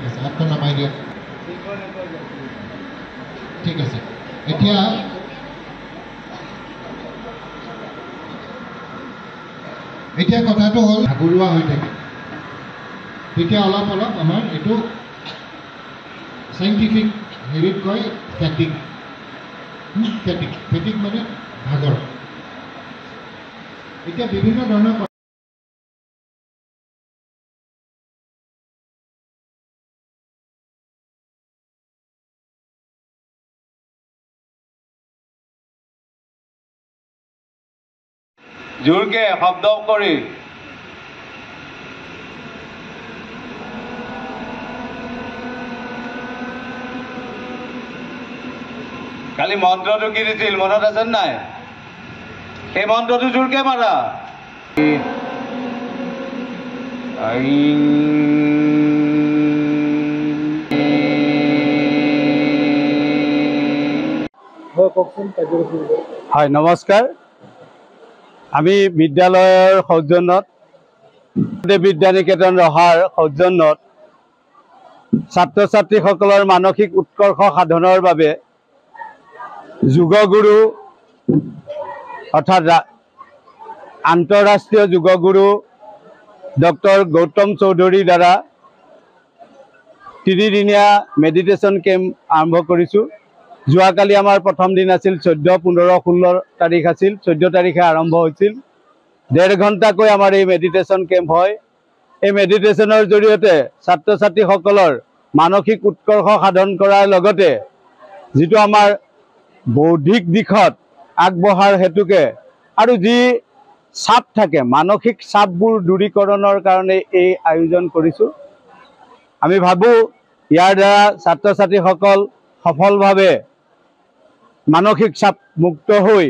আছে হাতখন নামাই দিয়ক ঠিক আছে এতিয়া এতিয়া কথাটো হ'ল ভাগৰুৱা হৈ থাকে তেতিয়া অলপ অলপ আমাৰ এইটো সাইন্টিফিক হেৰিত কয় ফেটিক ফেটিক মানে ভাগৰ এতিয়া বিভিন্ন ধৰণৰ জোৰকে শব্দ কৰি কালি মন্ত্ৰটো কি দিছিল মনত আছে নাই সেই মন্ত্ৰটো জোৰকে মাৰা হয় নমস্কাৰ আমি বিদ্যালয়ৰ সৌজন্যত বিদ্যানিকেতন ৰহাৰ সৌজন্যত ছাত্ৰ ছাত্ৰীসকলৰ মানসিক উৎকৰ্ষ সাধনৰ বাবে যোগগুৰু অৰ্থাৎ আন্তঃৰাষ্ট্ৰীয় যোগগুৰু ডক্টৰ গৌতম চৌধুৰীৰ দ্বাৰা 3দিনীয়া মেডিটেশ্যন কেম্প আৰম্ভ কৰিছোঁ যোৱাকালি আমাৰ প্ৰথম দিন আছিল 14, 15, 16 তাৰিখ আছিল 14 তাৰিখে আৰম্ভ হৈছিল 1.5 ঘণ্টাকৈ আমাৰ এই মেডিটেশ্যন কেম্প হয় এই মেডিটেশ্যনৰ জৰিয়তে ছাত্ৰ ছাত্ৰীসকলৰ মানসিক উৎকৰ্ষ সাধন কৰাৰ লগতে যিটো আমাৰ বৌদ্ধিক দিশত আগবঢ়াৰ হেতুকে আৰু যি চাপ থাকে মানসিক চাপবোৰ দূৰীকৰণৰ কাৰণে এই আয়োজন কৰিছোঁ আমি ভাবোঁ ইয়াৰ দ্বাৰা ছাত্ৰ ছাত্ৰীসকল সফলভাৱে মানসিক চাপ মুক্ত হৈ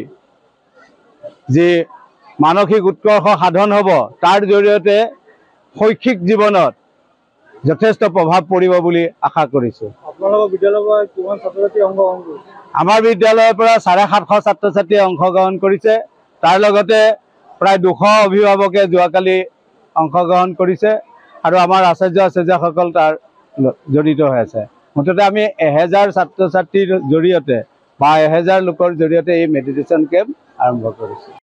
যে মানসিক উৎকৰ্ষ সাধন হ'ব তাৰ জৰিয়তে শৈক্ষিক জীৱনত যথেষ্ট প্ৰভাৱ পৰিব বুলি আশা কৰিছোঁ আপোনালোকৰ বিদ্যালয়ৰ পৰা কিমান ছাত্ৰ ছাত্ৰী অংশগ্ৰহণ কৰিছে আমাৰ বিদ্যালয়ৰ পৰা 750 ছাত্ৰ ছাত্ৰীয়ে অংশগ্ৰহণ কৰিছে তাৰ লগতে প্ৰায় 200 অভিভাৱকে যোৱাকালি অংশগ্ৰহণ কৰিছে আৰু আমাৰ আচাৰ্যসকল তাৰ জড়িত হৈ আছে মুঠতে আমি 1000 ছাত্ৰ ছাত্ৰীৰ জৰিয়তে বা 1000 লোকৰ জৰিয়তে এই মেডিটেশ্যন কেম্প আৰম্ভ কৰিছোঁ